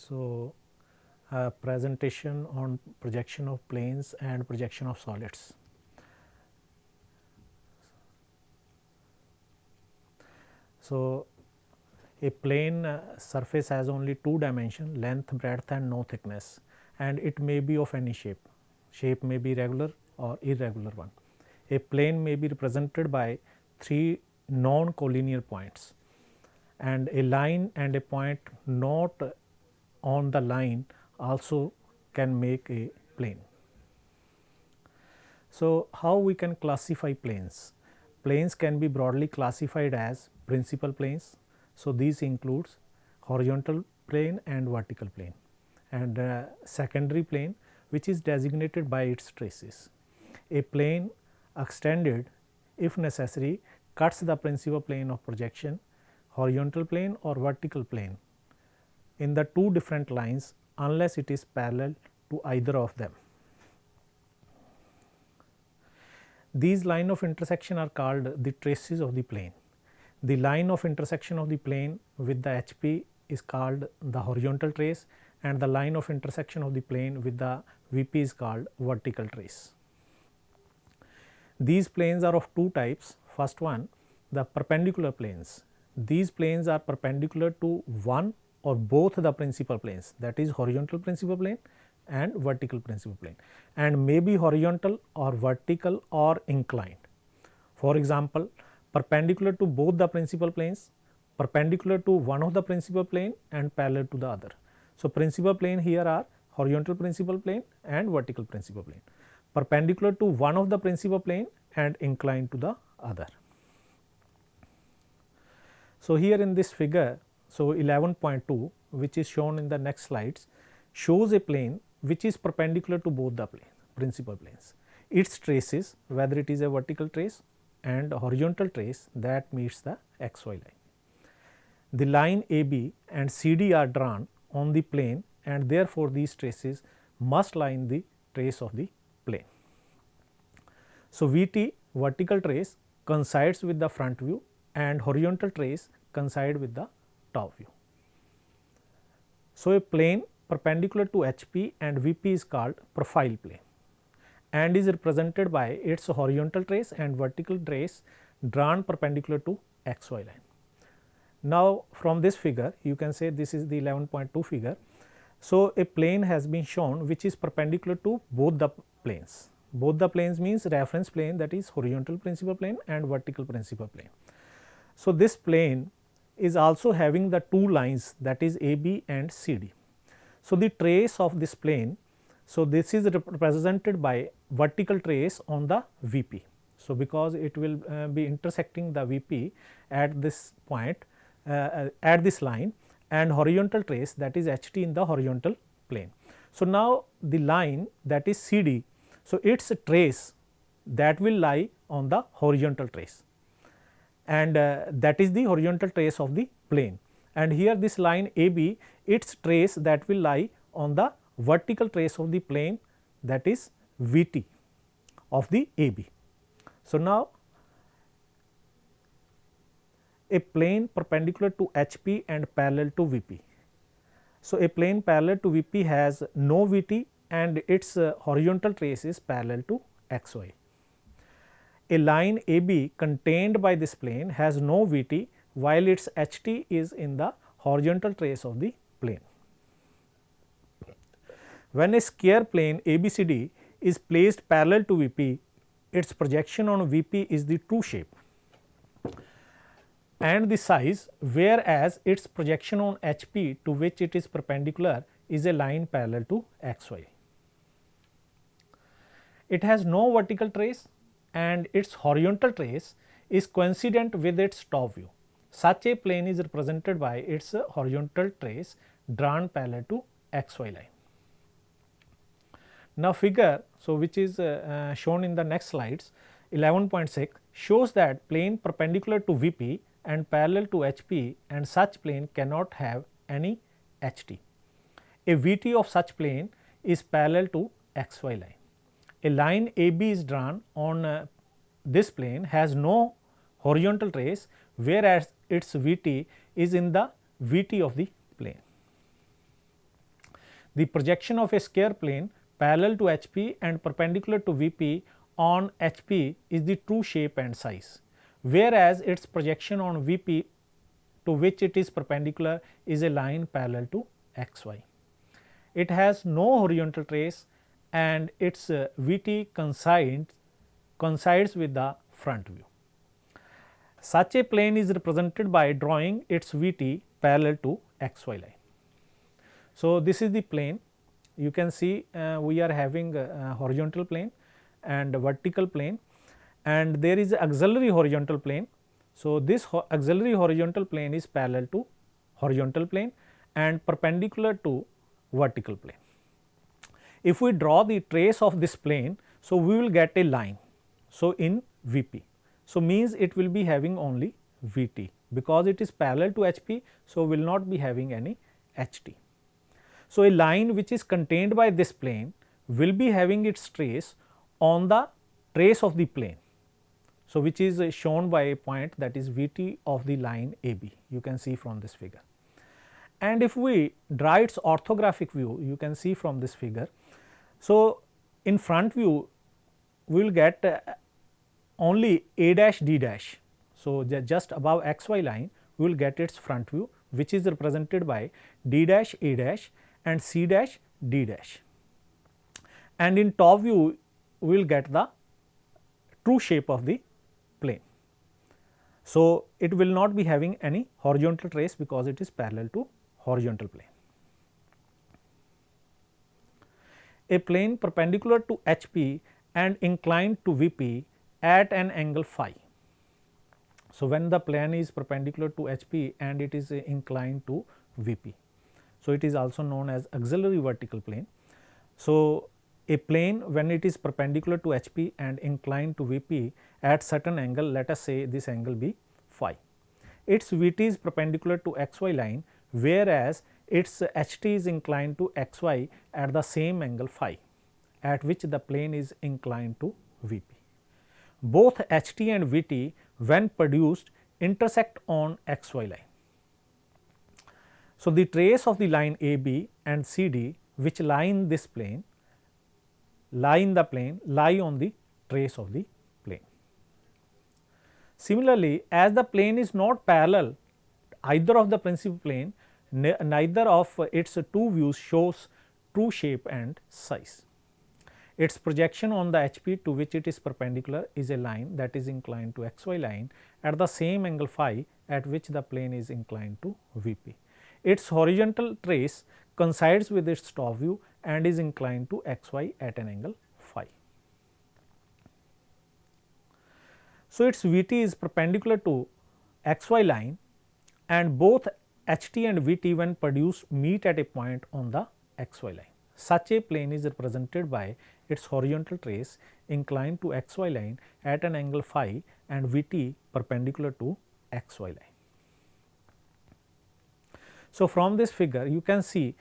So, presentation on projection of planes and projection of solids. So, a plane surface has only two dimensions, length, breadth and no thickness, and it may be of any shape. Shape may be regular or irregular one. A plane may be represented by three non-collinear points, and a line and a point not on the line also can make a plane. So, how we can classify planes? Planes can be broadly classified as principal planes. So, these includes horizontal plane and vertical plane, and secondary plane which is designated by its traces. A plane extended if necessary cuts the principal plane of projection, horizontal plane or vertical plane in the two different lines unless it is parallel to either of them. These line of intersection are called the traces of the plane. The line of intersection of the plane with the HP is called the horizontal trace, and the line of intersection of the plane with the VP is called vertical trace. These planes are of two types. First one, the perpendicular planes. These planes are perpendicular to one or both the principal planes, that is horizontal principal plane and vertical principal plane, and may be horizontal or vertical or inclined. For example, perpendicular to both the principal planes, perpendicular to one of the principal plane and parallel to the other. So, principal plane here are horizontal principal plane and vertical principal plane, perpendicular to one of the principal plane and inclined to the other. So, here in this figure, so 11.2 which is shown in the next slides shows a plane which is perpendicular to both the principal planes. Its traces, whether it is a vertical trace and horizontal trace, that meets the XY line. The line AB and CD are drawn on the plane, and therefore, these traces must lie in the trace of the plane. So, VT vertical trace coincides with the front view and horizontal trace coincide with the top view. So, a plane perpendicular to HP and VP is called profile plane and is represented by its horizontal trace and vertical trace drawn perpendicular to XY line. Now, from this figure you can say this is the 11.2 figure. So, a plane has been shown which is perpendicular to both the planes. Both the planes means reference plane, that is horizontal principal plane and vertical principal plane. So, this plane is also having the two lines, that is AB and CD. So, the trace of this plane, so this is represented by vertical trace on the VP. So, because it will be intersecting the VP at this point at this line, and horizontal trace, that is HT in the horizontal plane. So, now the line, that is CD, so its trace that will lie on the horizontal trace, and that is the horizontal trace of the plane, and here this line AB, its trace that will lie on the vertical trace of the plane, that is VT of the AB. So, now a plane perpendicular to HP and parallel to VP. So, a plane parallel to VP has no VT and its horizontal trace is parallel to XY. A line AB contained by this plane has no VT while its HT is in the horizontal trace of the plane. When a square plane ABCD is placed parallel to VP, its projection on VP is the true shape and the size, whereas its projection on HP to which it is perpendicular is a line parallel to XY. It has no vertical trace and its horizontal trace is coincident with its top view. Such a plane is represented by its horizontal trace drawn parallel to XY line. Now, figure, so which is shown in the next slides, 11.6 shows that plane perpendicular to VP and parallel to HP, and such plane cannot have any HT. A VT of such plane is parallel to XY line. A line AB is drawn on this plane, has no horizontal trace, whereas its VT is in the VT of the plane. the projection of a square plane parallel to HP and perpendicular to VP on HP is the true shape and size, whereas its projection on VP to which it is perpendicular is a line parallel to XY. It has no horizontal trace and its VT coincides with the front view. Such a plane is represented by drawing its VT parallel to XY line. So, this is the plane. You can see we are having a horizontal plane and a vertical plane, and there is auxiliary horizontal plane. So, this auxiliary horizontal plane is parallel to horizontal plane and perpendicular to vertical plane. If we draw the trace of this plane, so we will get a line. So, in VP. So, means it will be having only VT because it is parallel to HP. So, will not be having any HT. So, a line which is contained by this plane will be having its trace on the trace of the plane. So, which is shown by a point that is VT of the line AB, you can see from this figure. And if we draw its orthographic view, you can see from this figure. So, in front view we will get only A dash D dash. So, just above XY line we will get its front view, which is represented by D dash A dash and C dash D dash. And in top view we will get the true shape of the plane. So, it will not be having any horizontal trace because it is parallel to horizontal plane. A plane perpendicular to HP and inclined to VP at an angle phi. So, when the plane is perpendicular to HP and it is inclined to VP. So, it is also known as auxiliary vertical plane. So, a plane when it is perpendicular to HP and inclined to VP at certain angle, let us say this angle be phi. Its VT is perpendicular to XY line, whereas its HT is inclined to XY at the same angle phi at which the plane is inclined to VP. Both HT and VT when produced intersect on XY line. So, the trace of the line AB and CD which lie in this plane lie on the trace of the plane. Similarly, as the plane is not parallel either of the principal plane, neither of its two views shows true shape and size. Its projection on the HP to which it is perpendicular is a line that is inclined to XY line at the same angle phi at which the plane is inclined to VP. Its horizontal trace coincides with its top view and is inclined to XY at an angle phi. So, its VT is perpendicular to XY line and both HT and VT when produced meet at a point on the XY line. Such a plane is represented by its horizontal trace inclined to XY line at an angle phi and VT perpendicular to XY line. So, from this figure you can see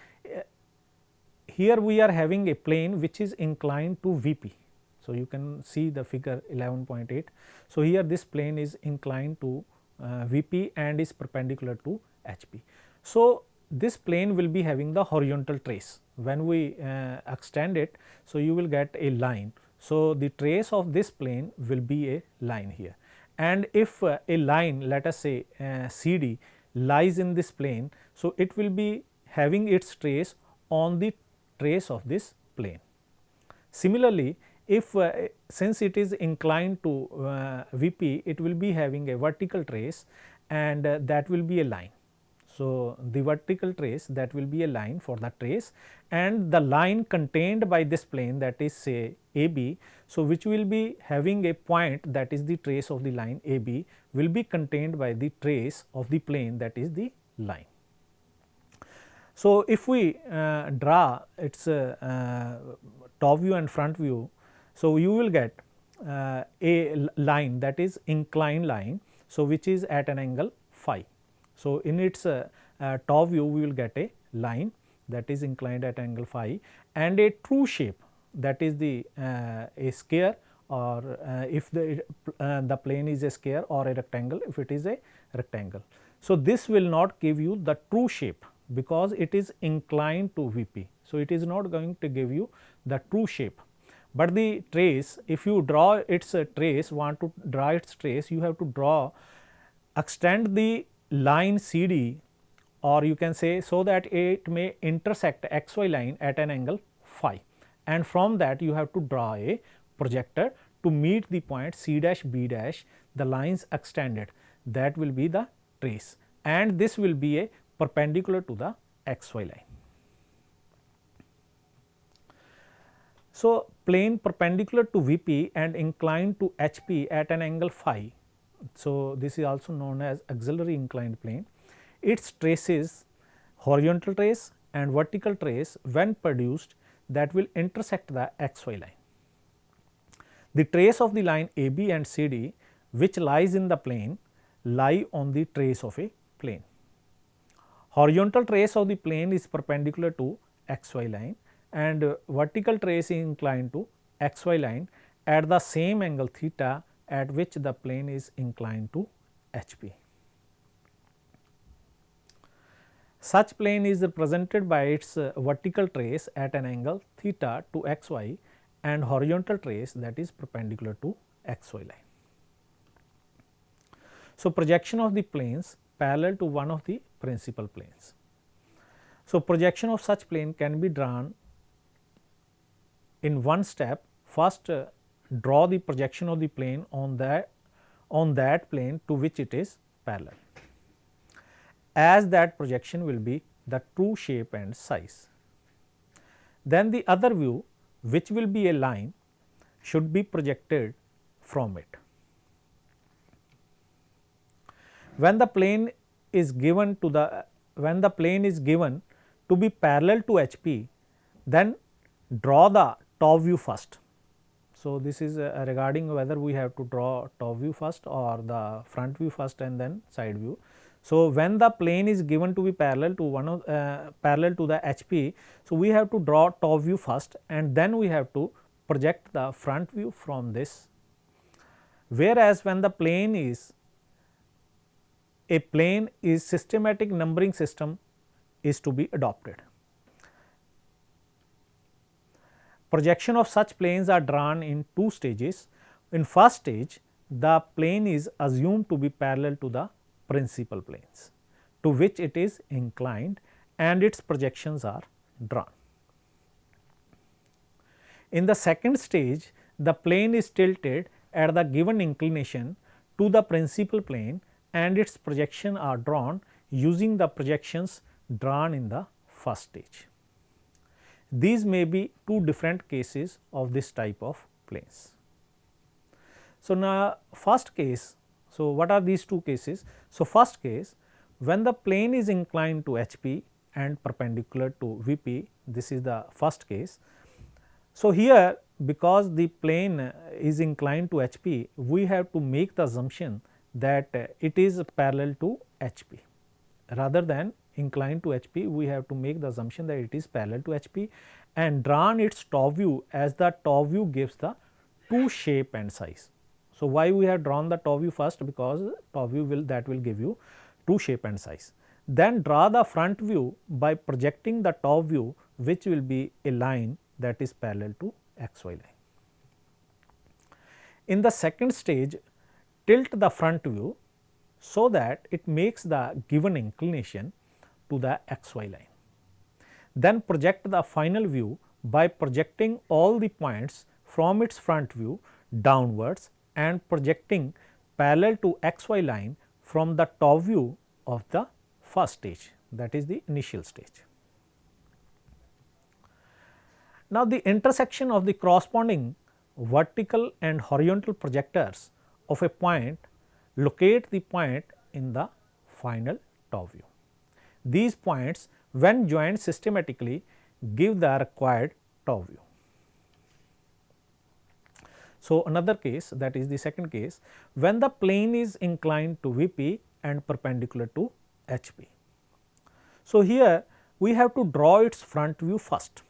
here we are having a plane which is inclined to VP. So, you can see the figure 11.8. So, here this plane is inclined to VP and is perpendicular to HP. So, this plane will be having the horizontal trace. When we extend it, so you will get a line. So, the trace of this plane will be a line here, and if a line, let us say CD lies in this plane, so it will be having its trace on the trace of this plane. Similarly, if since it is inclined to VP, it will be having a vertical trace and that will be a line. So, the vertical trace that will be a line for the trace, and the line contained by this plane, that is say AB. So, which will be having a point that is the trace of the line AB will be contained by the trace of the plane, that is the line. So, if we draw its top view and front view, so you will get a line, that is inclined line, so which is at an angle phi. So, in its top view we will get a line that is inclined at angle phi and a true shape, that is the a square, or if the plane is a square, or a rectangle if it is a rectangle. So, this will not give you the true shape because it is inclined to VP. So, it is not going to give you the true shape, but the trace, if you draw its trace, want to draw its trace, you have to draw, extend the line CD, or you can say, so that it may intersect xy line at an angle phi, and from that you have to draw a projector to meet the point C dash B dash, the lines extended, that will be the trace, and this will be a perpendicular to the xy line. So, plane perpendicular to VP and inclined to HP at an angle phi. So, this is also known as auxiliary inclined plane. Its traces, horizontal trace and vertical trace, when produced, that will intersect the xy line. The trace of the line AB and CD, which lies in the plane, lie on the trace of a plane. Horizontal trace of the plane is perpendicular to xy line, and vertical trace is inclined to xy line at the same angle theta at which the plane is inclined to HP. Such plane is represented by its vertical trace at an angle theta to xy and horizontal trace that is perpendicular to xy line. So, projection of the planes parallel to one of the principal planes. So, projection of such plane can be drawn in one step. First, draw the projection of the plane on that plane to which it is parallel, as that projection will be the true shape and size. Then the other view, which will be a line, should be projected from it. When the plane is given to be parallel to HP, then draw the top view first. So, this is regarding whether we have to draw top view first or the front view first and then side view. So, when the plane is given to be parallel to parallel to the HP, so we have to draw top view first and then we have to project the front view from this. Whereas, when the plane is systematic numbering system is to be adopted. Projection of such planes are drawn in two stages. In first stage, the plane is assumed to be parallel to the principal planes to which it is inclined and its projections are drawn. In the second stage, the plane is tilted at the given inclination to the principal plane and its projections are drawn using the projections drawn in the first stage. These may be two different cases of this type of planes. So, now first case, so what are these two cases? So, first case, when the plane is inclined to HP and perpendicular to VP, this is the first case. So, here because the plane is inclined to HP, we have to make the assumption that it is parallel to HP. Rather than inclined to HP, we have to make the assumption that it is parallel to HP and drawn its top view, as the top view gives the true shape and size. So, why we have drawn the top view first? Because top view will give you true shape and size. Then draw the front view by projecting the top view, which will be a line that is parallel to xy line. In the second stage, tilt the front view so that it makes the given inclination to the xy line. Then project the final view by projecting all the points from its front view downwards and projecting parallel to xy line from the top view of the first stage, that is the initial stage. Now, the intersection of the corresponding vertical and horizontal projectors of a point locate the point in the final top view. These points, when joined systematically, give the required top view. So, another case, that is the second case, when the plane is inclined to VP and perpendicular to HP. So, here we have to draw its front view first,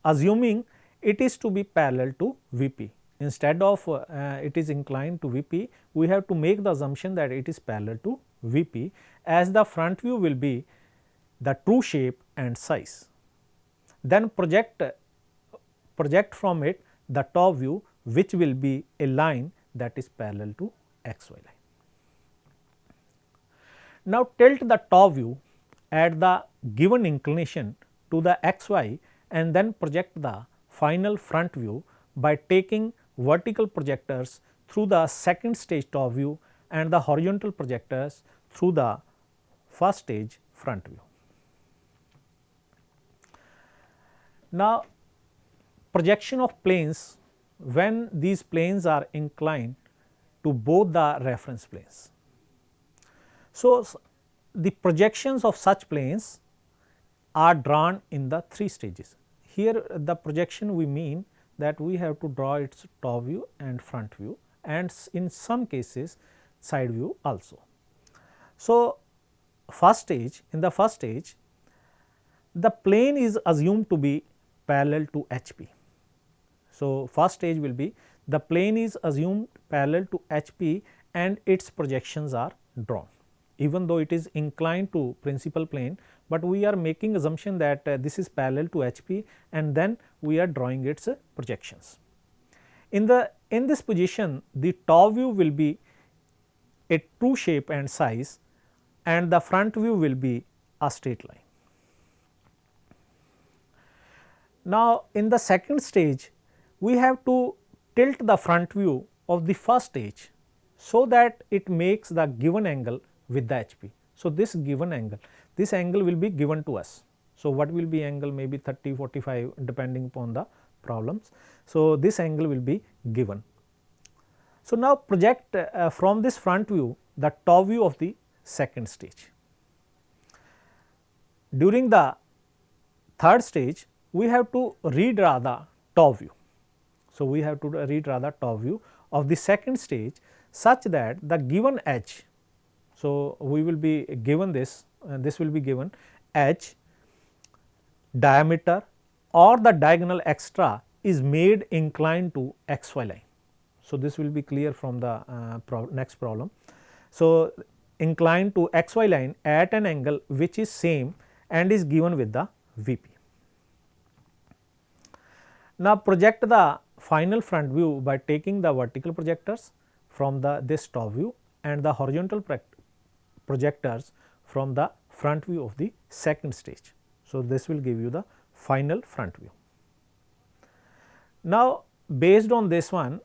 assuming it is to be parallel to VP. Instead of it is inclined to VP, we have to make the assumption that it is parallel to VP, as the front view will be the true shape and size. then project from it the top view, which will be a line that is parallel to xy line. Now, tilt the top view at the given inclination to the xy and then project the final front view by taking vertical projectors through the second stage top view and the horizontal projectors through the first stage front view. Now, projection of planes when these planes are inclined to both the reference planes. So, the projections of such planes are drawn in the 3 stages. Here the projection we mean that we have to draw its top view and front view, and in some cases side view also. So, in the first stage the plane is assumed to be parallel to HP. So, first stage will be the plane is assumed parallel to HP and its projections are drawn, even though it is inclined to principal plane, but we are making assumption that this is parallel to HP and then we are drawing its projections. In this position, the top view will be a true shape and size and the front view will be a straight line. Now, in the second stage, we have to tilt the front view of the first stage, so that it makes the given angle with the HP. So, this given angle, this angle will be given to us. So, what will be angle, maybe 30, 45 depending upon the problems. So, this angle will be given. So, now project from this front view the top view of the second stage. During the third stage, we have to redraw the top view. So, we have to redraw the top view of the second stage such that the given edge. So, we will be given this will be given edge, diameter or the diagonal extra is made inclined to xy line. So, this will be clear from the next problem. So, inclined to xy line at an angle which is same and is given with the VP. Now, project the final front view by taking the vertical projectors from this top view and the horizontal projectors from the front view of the second stage. So, this will give you the final front view. Now, based on this one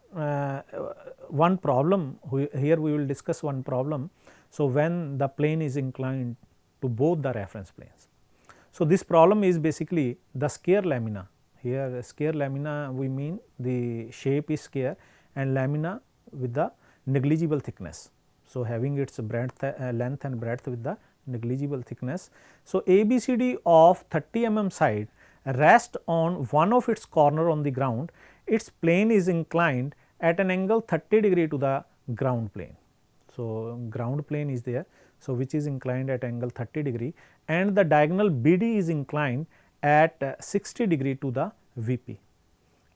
problem, here we will discuss one problem. So, when the plane is inclined to both the reference planes. So, this problem is basically the square lamina. Here square lamina we mean the shape is square and lamina with the negligible thickness. So, having its breadth length and breadth with the negligible thickness. So, ABCD of 30 mm side rest on one of its corner on the ground, its plane is inclined at an angle 30 degree to the ground plane. So, ground plane is there. So, which is inclined at angle 30 degree and the diagonal BD is inclined at 60 degree to the VP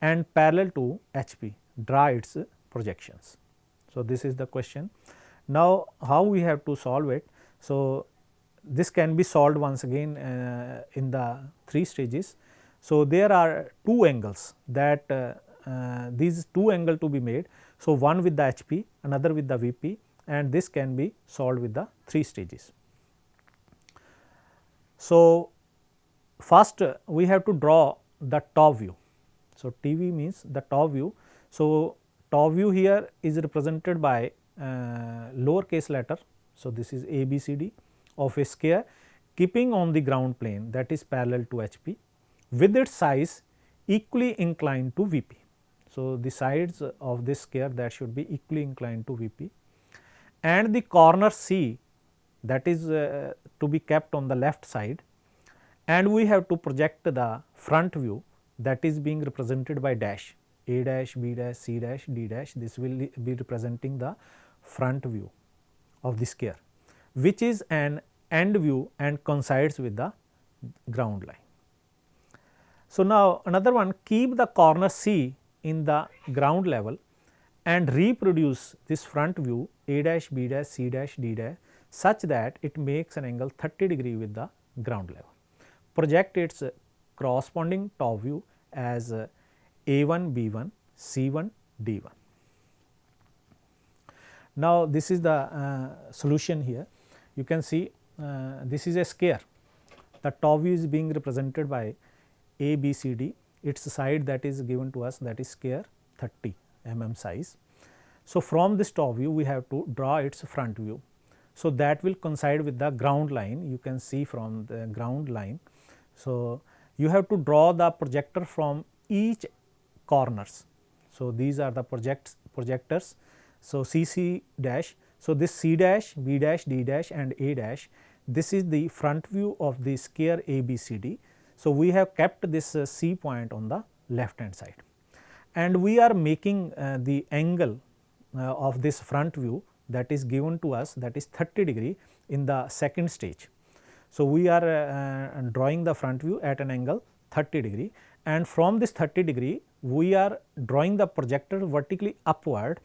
and parallel to HP, draw its projections. So, this is the question. Now, how we have to solve it? So, this can be solved once again in the 3 stages. So, there are 2 angles that these 2 angles to be made. So, one with the HP, another with the VP, and this can be solved with the 3 stages. So, first we have to draw the top view. So, TV means the top view. So, top view here is represented by lowercase letter. So, this is ABCD of a square keeping on the ground plane that is parallel to HP with its size equally inclined to VP. So, the sides of this square that should be equally inclined to VP and the corner C that is to be kept on the left side, and we have to project the front view that is being represented by dash A dash, B dash, C dash, D dash. This will be representing the front view of the square, which is an end view and coincides with the ground line. So, now another one, keep the corner C in the ground level and reproduce this front view A dash, B dash, C dash, D dash such that it makes an angle 30 degree with the ground level. Project its corresponding top view as A1, B1, C1, D1. Now, this is the solution here. You can see this is a square. The top view is being represented by A, B, C, D. Its side that is given to us, that is square 30 mm size. So, from this top view we have to draw its front view. So, that will coincide with the ground line, you can see from the ground line. So, you have to draw the projector from each corners. So, these are the projectors. So, CC dash. So, this C dash, B dash, D dash and A dash, this is the front view of the square ABCD. So, we have kept this C point on the left hand side, and we are making the angle of this front view that is given to us, that is 30 degree in the second stage. So, we are drawing the front view at an angle 30 degree, and from this 30 degree we are drawing the projector vertically upward,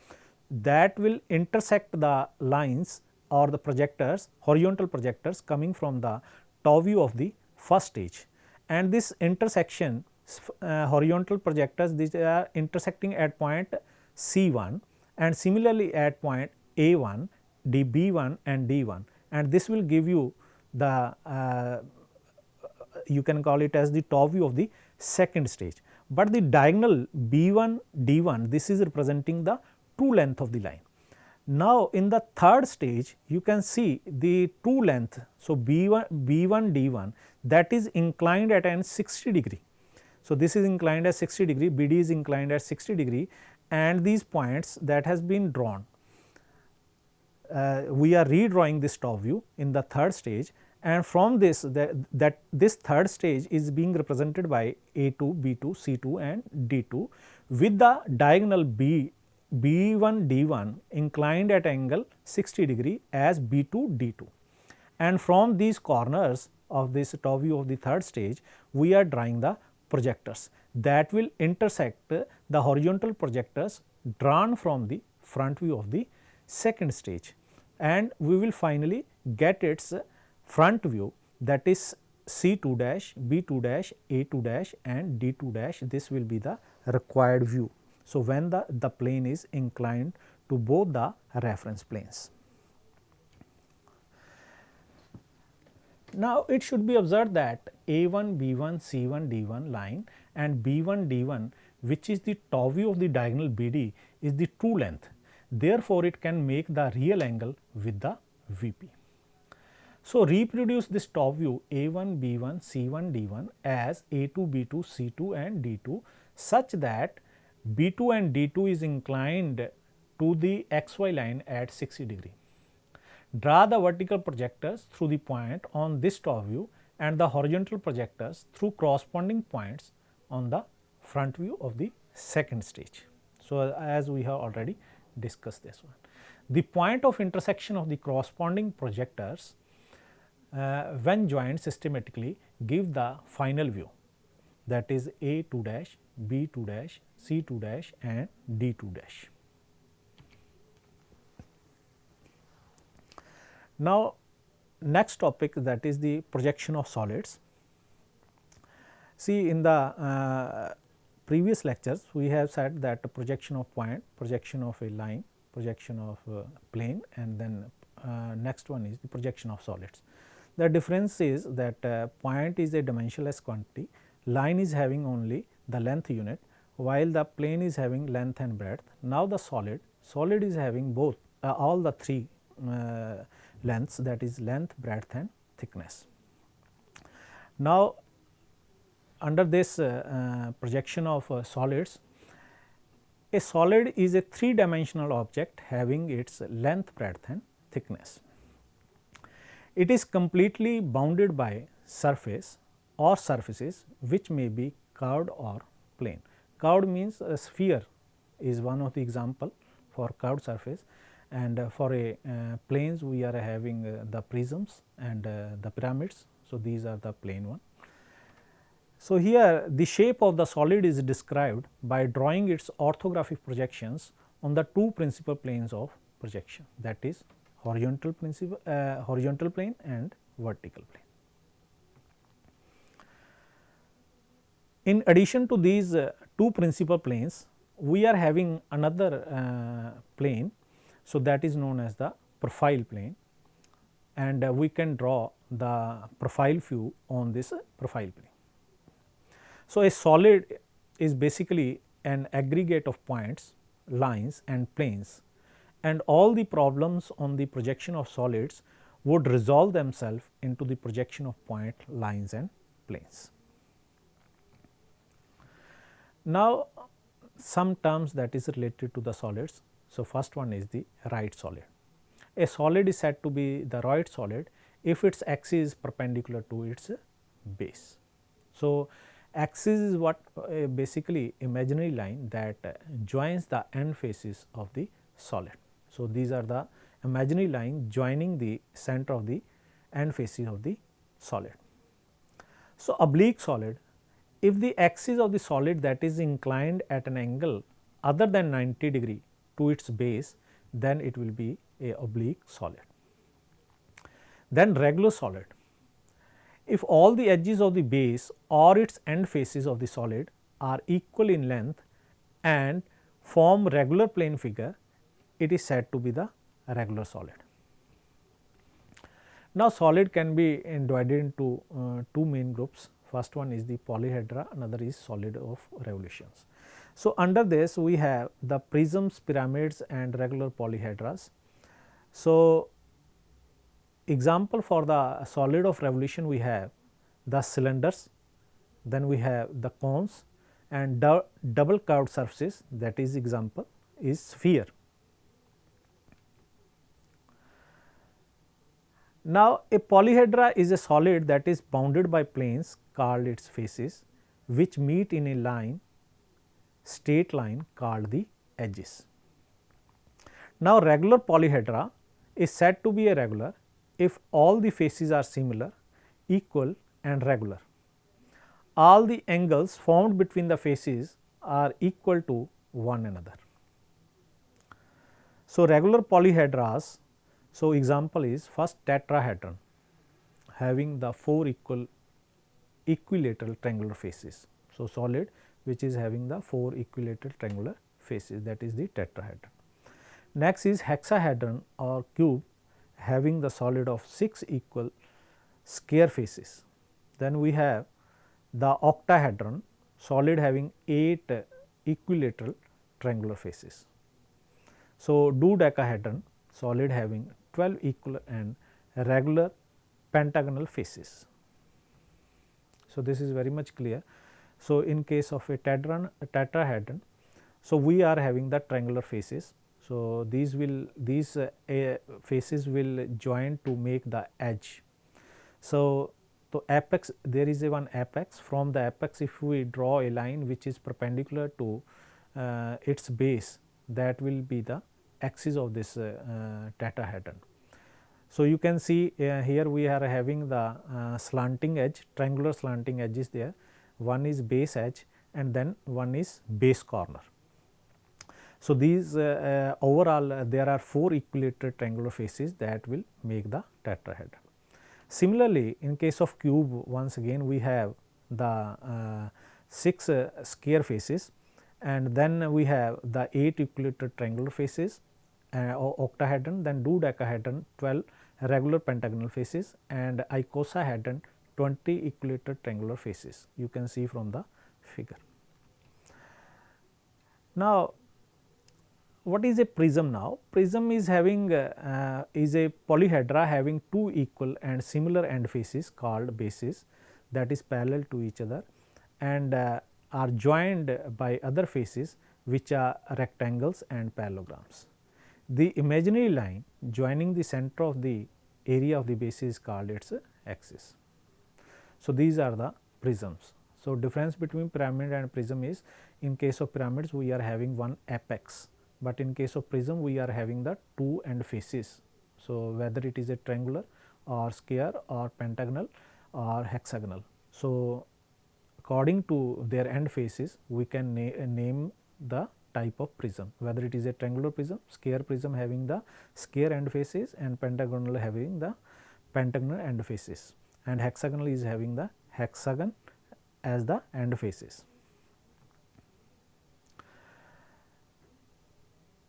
that will intersect the lines or the projectors, horizontal projectors coming from the top view of the first stage. And this intersection horizontal projectors, these are intersecting at point C1 and similarly at point A1, B1 and D1, and this will give you the you can call it as the top view of the second stage. But the diagonal B1, D1, this is representing the true length of the line. Now, in the third stage you can see the true length. So, B1, D1, that is inclined at an 60 degree. So, this is inclined at 60 degree, BD is inclined at 60 degree, and these points that has been drawn. We are redrawing this top view in the third stage, and from this this third stage is being represented by A2, B2, C2 and D2 with the diagonal B1, D1 inclined at angle 60 degree as B2, D2, and from these corners of this top view of the third stage we are drawing the projectors that will intersect the horizontal projectors drawn from the front view of the second stage, and we will finally get its front view, that is C2 dash, B2 dash, A2 dash and D2 dash. This will be the required view. So, when the plane is inclined to both the reference planes. Now, it should be observed that A1, B1, C1, D1 line and B1, D1, which is the top view of the diagonal BD, is the true length. Therefore, it can make the real angle with the VP. So, reproduce this top view A1, B1, C1, D1 as A2, B2, C2 and D2 such that B2 and D2 is inclined to the XY line at 60 degree. Draw the vertical projectors through the point on this top view and the horizontal projectors through corresponding points on the front view of the second stage. So, as we have already discussed this one. The point of intersection of the corresponding projectors when joined systematically give the final view, that is A2 dash, B2 dash, C2 dash and D2 dash. Now, next topic, that is the projection of solids. See, in the previous lectures we have said that the projection of point, projection of a line, projection of plane, and then next one is the projection of solids. The difference is that point is a dimensionless quantity, line is having only the length unit, while the plane is having length and breadth. Now, the solid is having both all the three lengths, that is length, breadth and thickness. Now, under this projection of solids, a solid is a three-dimensional object having its length, breadth and thickness. It is completely bounded by surface or surfaces which may be curved or plane. Curved means a sphere is one of the example for curved surface, and for a planes we are having the prisms and the pyramids. So, these are the plane one. So, here the shape of the solid is described by drawing its orthographic projections on the two principal planes of projection, that is horizontal plane and vertical plane. In addition to these two principal planes, we are having another plane. So, that is known as the profile plane, and we can draw the profile view on this profile plane. So, a solid is basically an aggregate of points, lines and planes, and all the problems on the projection of solids would resolve themselves into the projection of point, lines and planes. Now, some terms that is related to the solids. So, first one is the right solid. A solid is said to be the right solid if its axis is perpendicular to its base. So, axis is what basically imaginary line that joins the end faces of the solid. So, these are the imaginary line joining the center of the end faces of the solid. So, oblique solid, if the axis of the solid that is inclined at an angle other than 90 degree to its base, then it will be a oblique solid. Then regular solid, if all the edges of the base or its end faces of the solid are equal in length and form regular plane figure, it is said to be the regular solid. Now, solid can be divided into two main groups. First one is the polyhedra, another is solid of revolutions. So, under this we have the prisms, pyramids and regular polyhedras. So, example for the solid of revolution, we have the cylinders, then we have the cones and double curved surfaces, that is example is sphere. Now, a polyhedra is a solid that is bounded by planes called its faces, which meet in a line, straight line called the edges. Now, regular polyhedra is said to be a regular if all the faces are similar, equal and regular. All the angles formed between the faces are equal to one another. So, regular polyhedras, so example is first tetrahedron having the four equilateral triangular faces. So, solid which is having the four equilateral triangular faces, that is the tetrahedron. Next is hexahedron or cube having the solid of 6 equal square faces. Then we have the octahedron, solid having 8 equilateral triangular faces. So, dodecahedron, solid having 12 equal and regular pentagonal faces. So, this is very much clear. So, in case of a tetrahedron, so we are having the triangular faces. So, these faces will join to make the edge. So, the apex, there is a one apex, from the apex if we draw a line which is perpendicular to its base, that will be the axis of this tetrahedron. So, you can see here we are having the slanting edge, triangular slanting edge is there, one is base edge and then one is base corner. So, these overall there are 4 equilateral triangular faces that will make the tetrahedron. Similarly, in case of cube, once again we have the 6 square faces and then we have the 8 equilateral triangular faces, octahedron, then dodecahedron 12 regular pentagonal faces and icosahedron 20 equilateral triangular faces, you can see from the figure. Now, what is a prism now? Prism is having is a polyhedra having 2 equal and similar end faces called bases that is parallel to each other and are joined by other faces which are rectangles and parallelograms. The imaginary line joining the center of the area of the base is called its axis. So, these are the prisms. So, difference between pyramid and prism is, in case of pyramids we are having one apex, but in case of prism we are having the two end faces. So, whether it is a triangular or square or pentagonal or hexagonal. So, according to their end faces we can name the type of prism, whether it is a triangular prism, square prism having the square end faces and pentagonal having the pentagonal end faces, and hexagonal is having the hexagon as the end faces.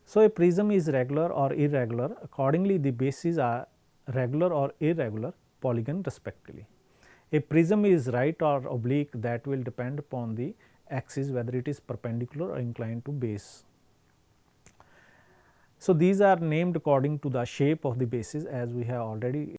So, a prism is regular or irregular, accordingly the bases are regular or irregular polygon respectively. A prism is right or oblique, that will depend upon the axis whether it is perpendicular or inclined to base. So, these are named according to the shape of the bases, as we have already